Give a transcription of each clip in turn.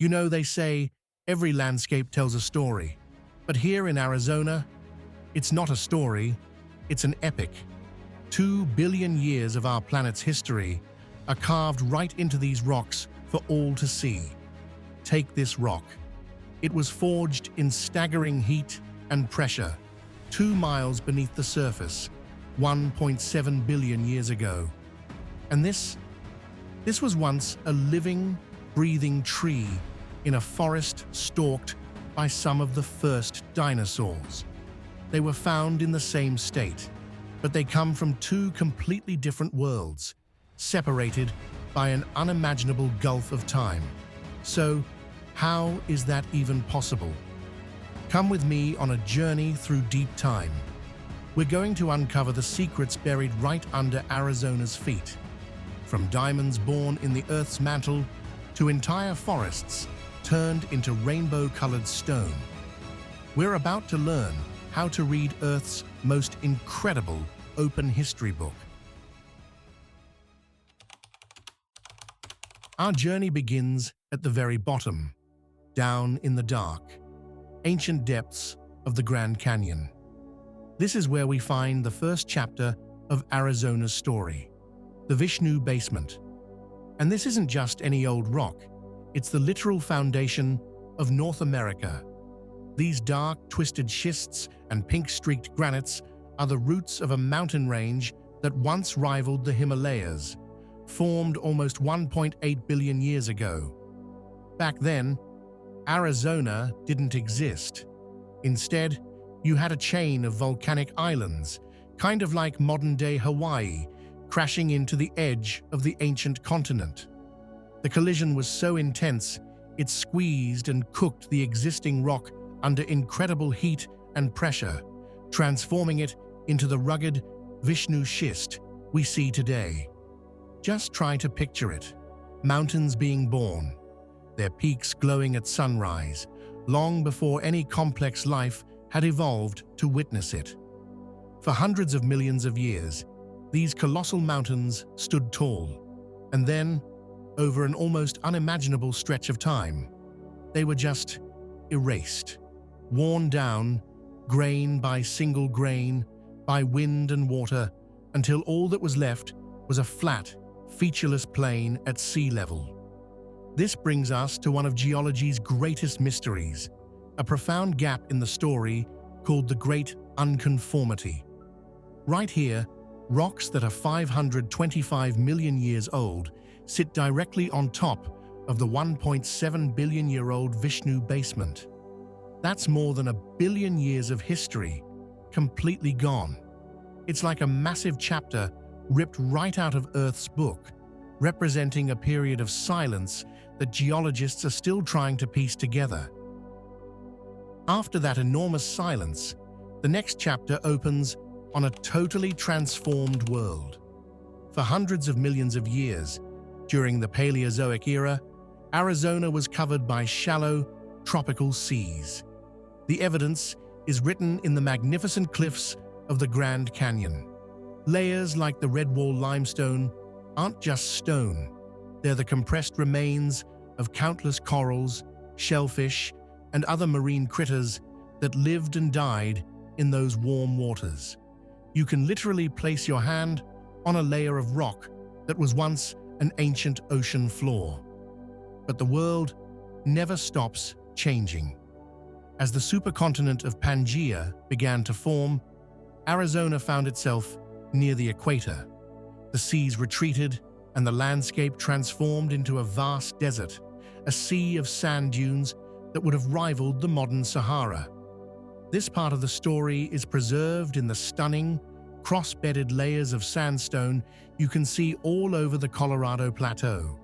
You know, they say every landscape tells a story, but here in Arizona, it's not a story, it's an epic. 2 billion years of our planet's history are carved right into these rocks for all to see. Take this rock. It was forged in staggering heat and pressure, 2 miles beneath the surface, 1.7 billion years ago. And this was once a living, breathing tree in a forest stalked by some of the first dinosaurs. They were found in the same state, but they come from 2 completely different worlds, separated by an unimaginable gulf of time. So, how is that even possible? Come with me on a journey through deep time. We're going to uncover the secrets buried right under Arizona's feet. From diamonds born in the Earth's mantle to entire forests turned into rainbow-colored stone. We're about to learn how to read Earth's most incredible open history book. Our journey begins at the very bottom, down in the dark, ancient depths of the Grand Canyon. This is where we find the first chapter of Arizona's story, the Vishnu Basement. And this isn't just any old rock, it's the literal foundation of North America. These dark, twisted schists and pink-streaked granites are the roots of a mountain range that once rivaled the Himalayas, formed almost 1.8 billion years ago. Back then, Arizona didn't exist. Instead, you had a chain of volcanic islands, kind of like modern-day Hawaii, crashing into the edge of the ancient continent. The collision was so intense, it squeezed and cooked the existing rock under incredible heat and pressure, transforming it into the rugged Vishnu schist we see today. Just try to picture it. Mountains being born, their peaks glowing at sunrise, long before any complex life had evolved to witness it. For hundreds of millions of years, these colossal mountains stood tall, and then, over an almost unimaginable stretch of time, they were just erased, worn down, grain by single grain, by wind and water, until all that was left was a flat, featureless plain at sea level. This brings us to one of geology's greatest mysteries, a profound gap in the story called the Great Unconformity. Right here, rocks that are 525 million years old sit directly on top of the 1.7 billion-year-old Vishnu Basement. That's more than 1 billion years of history, completely gone. It's like a massive chapter ripped right out of Earth's book, representing a period of silence that geologists are still trying to piece together. After that enormous silence, the next chapter opens on a totally transformed world. For hundreds of millions of years, during the Paleozoic era, Arizona was covered by shallow, tropical seas. The evidence is written in the magnificent cliffs of the Grand Canyon. Layers like the Redwall limestone aren't just stone. They're the compressed remains of countless corals, shellfish, and other marine critters that lived and died in those warm waters. You can literally place your hand on a layer of rock that was once an ancient ocean floor. But the world never stops changing. As the supercontinent of Pangaea began to form, Arizona found itself near the equator. The seas retreated and the landscape transformed into a vast desert, a sea of sand dunes that would have rivaled the modern Sahara. This part of the story is preserved in the stunning, cross-bedded layers of sandstone you can see all over the Colorado Plateau.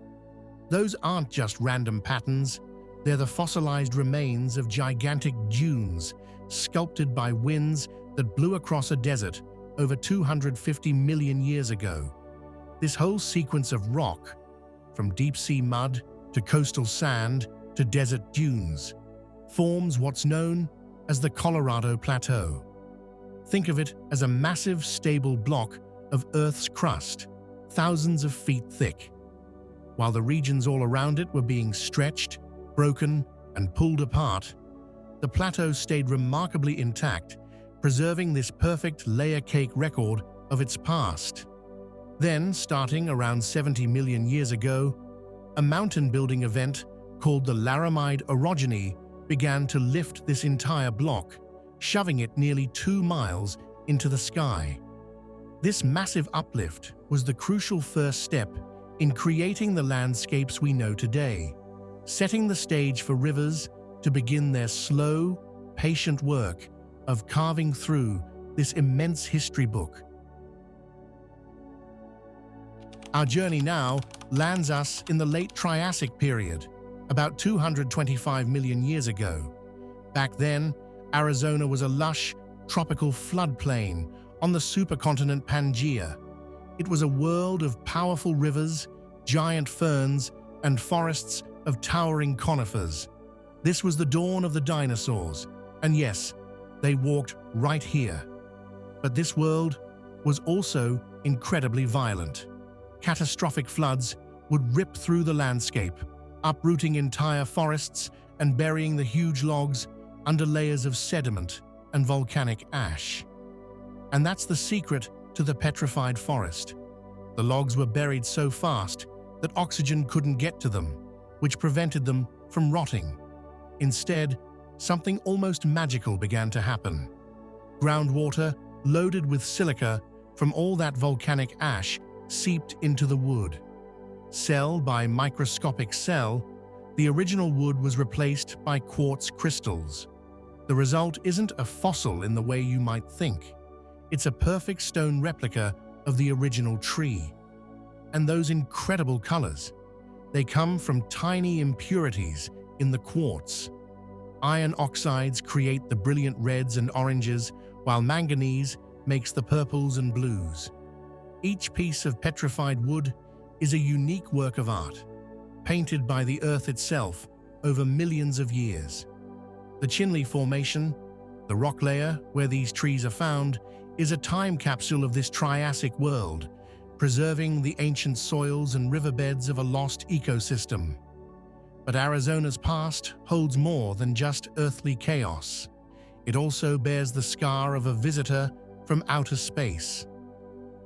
Those aren't just random patterns, they're the fossilized remains of gigantic dunes sculpted by winds that blew across a desert over 250 million years ago. This whole sequence of rock, from deep-sea mud to coastal sand to desert dunes, forms what's known as the Colorado Plateau. Think of it as a massive, stable block of Earth's crust, thousands of feet thick. While the regions all around it were being stretched, broken and pulled apart, the plateau stayed remarkably intact, preserving this perfect layer cake record of its past. Then, starting around 70 million years ago, a mountain-building event called the Laramide orogeny began to lift this entire block, shoving it nearly 2 miles into the sky. This massive uplift was the crucial first step in creating the landscapes we know today, setting the stage for rivers to begin their slow, patient work of carving through this immense history book. Our journey now lands us in the late Triassic period, about 225 million years ago. Back then, Arizona was a lush, tropical floodplain on the supercontinent Pangaea. It was a world of powerful rivers, giant ferns, and forests of towering conifers. This was the dawn of the dinosaurs, and yes, they walked right here. But this world was also incredibly violent. Catastrophic floods would rip through the landscape, uprooting entire forests and burying the huge logs under layers of sediment and volcanic ash. And that's the secret to the petrified forest. The logs were buried so fast that oxygen couldn't get to them, which prevented them from rotting. Instead, something almost magical began to happen. Groundwater, loaded with silica from all that volcanic ash, seeped into the wood. Cell by microscopic cell, the original wood was replaced by quartz crystals. The result isn't a fossil in the way you might think. It's a perfect stone replica of the original tree. And those incredible colors, they come from tiny impurities in the quartz. Iron oxides create the brilliant reds and oranges, while manganese makes the purples and blues. Each piece of petrified wood is a unique work of art, painted by the earth itself over millions of years. The Chinle Formation, the rock layer where these trees are found, is a time capsule of this Triassic world, preserving the ancient soils and riverbeds of a lost ecosystem. But Arizona's past holds more than just earthly chaos. It also bears the scar of a visitor from outer space.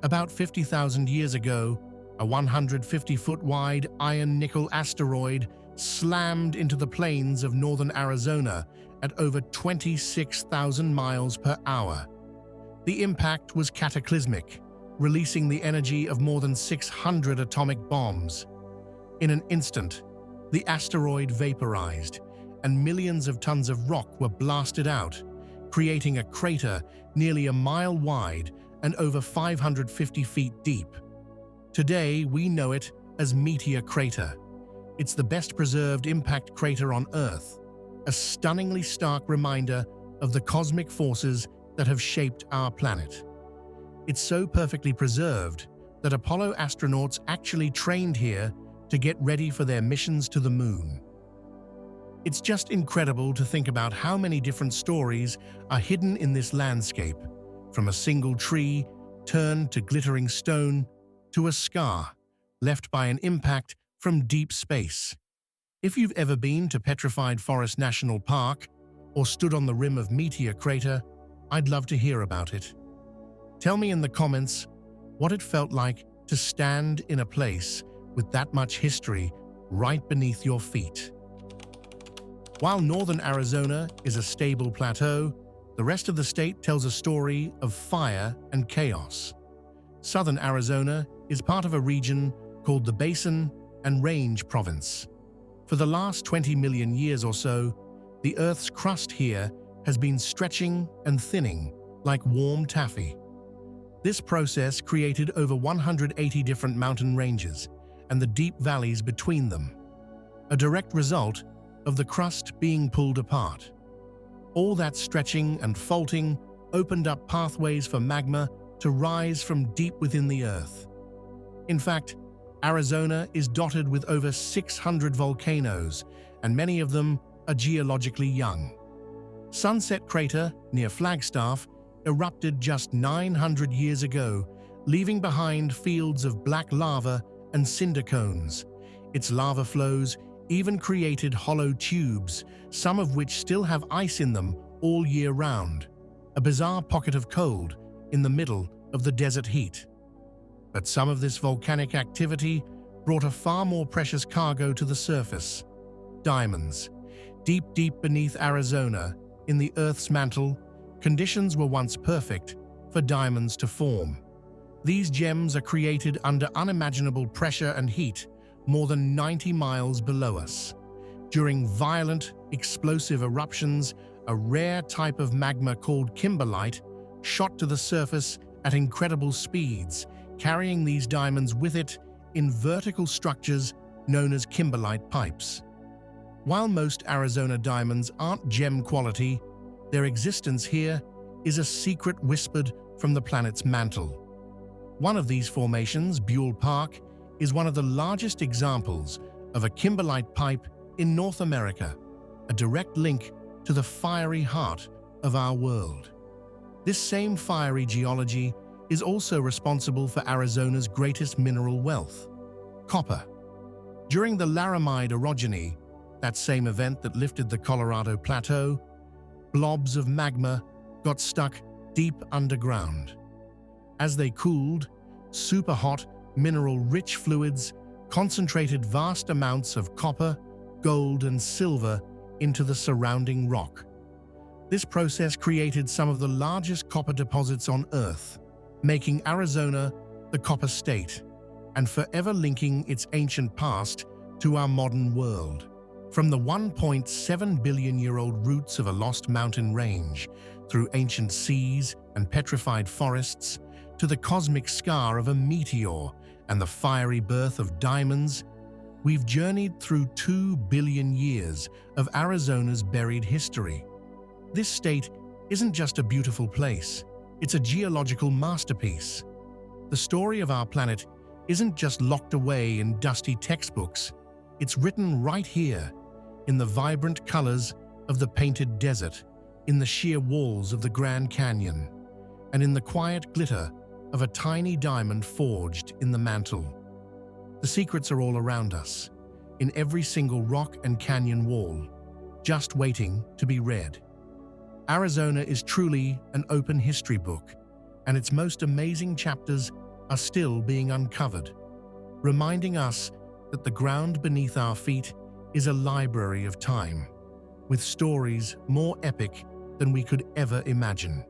About 50,000 years ago, a 150-foot-wide iron-nickel asteroid slammed into the plains of northern Arizona at over 26,000 miles per hour. The impact was cataclysmic, releasing the energy of more than 600 atomic bombs. In an instant, the asteroid vaporized, and millions of tons of rock were blasted out, creating a crater nearly a mile wide and over 550 feet deep. Today, we know it as Meteor Crater. It's the best-preserved impact crater on Earth, a stunningly stark reminder of the cosmic forces that have shaped our planet. It's so perfectly preserved that Apollo astronauts actually trained here to get ready for their missions to the moon. It's just incredible to think about how many different stories are hidden in this landscape, from a single tree turned to glittering stone to a scar left by an impact from deep space. If you've ever been to Petrified Forest National Park or stood on the rim of Meteor Crater, I'd love to hear about it. Tell me in the comments what it felt like to stand in a place with that much history right beneath your feet. While northern Arizona is a stable plateau, the rest of the state tells a story of fire and chaos. Southern Arizona is part of a region called the Basin and Range Province. For the last 20 million years or so, the Earth's crust here has been stretching and thinning like warm taffy. This process created over 180 different mountain ranges and the deep valleys between them, a direct result of the crust being pulled apart. All that stretching and faulting opened up pathways for magma to rise from deep within the Earth. In fact, Arizona is dotted with over 600 volcanoes, and many of them are geologically young. Sunset Crater, near Flagstaff, erupted just 900 years ago, leaving behind fields of black lava and cinder cones. Its lava flows even created hollow tubes, some of which still have ice in them all year round, a bizarre pocket of cold in the middle of the desert heat. But some of this volcanic activity brought a far more precious cargo to the surface: diamonds. Deep, deep beneath Arizona, in the Earth's mantle, conditions were once perfect for diamonds to form. These gems are created under unimaginable pressure and heat more than 90 miles below us. During violent, explosive eruptions, a rare type of magma called kimberlite shot to the surface at incredible speeds, carrying these diamonds with it in vertical structures known as kimberlite pipes. While most Arizona diamonds aren't gem quality, their existence here is a secret whispered from the planet's mantle. One of these formations, Buell Park, is one of the largest examples of a kimberlite pipe in North America, a direct link to the fiery heart of our world. This same fiery geology is also responsible for Arizona's greatest mineral wealth: copper. During the Laramide orogeny, that same event that lifted the Colorado Plateau, blobs of magma got stuck deep underground. As they cooled, superhot, mineral-rich fluids concentrated vast amounts of copper, gold, and silver into the surrounding rock. This process created some of the largest copper deposits on Earth, making Arizona the copper state, and forever linking its ancient past to our modern world. From the 1.7 billion-year-old roots of a lost mountain range, through ancient seas and petrified forests, to the cosmic scar of a meteor and the fiery birth of diamonds, we've journeyed through 2 billion years of Arizona's buried history. This state isn't just a beautiful place, it's a geological masterpiece. The story of our planet isn't just locked away in dusty textbooks, it's written right here, in the vibrant colors of the painted desert, in the sheer walls of the Grand Canyon, and in the quiet glitter of a tiny diamond forged in the mantle. The secrets are all around us, in every single rock and canyon wall, just waiting to be read. Arizona is truly an open history book, and its most amazing chapters are still being uncovered, reminding us that the ground beneath our feet is a library of time, with stories more epic than we could ever imagine.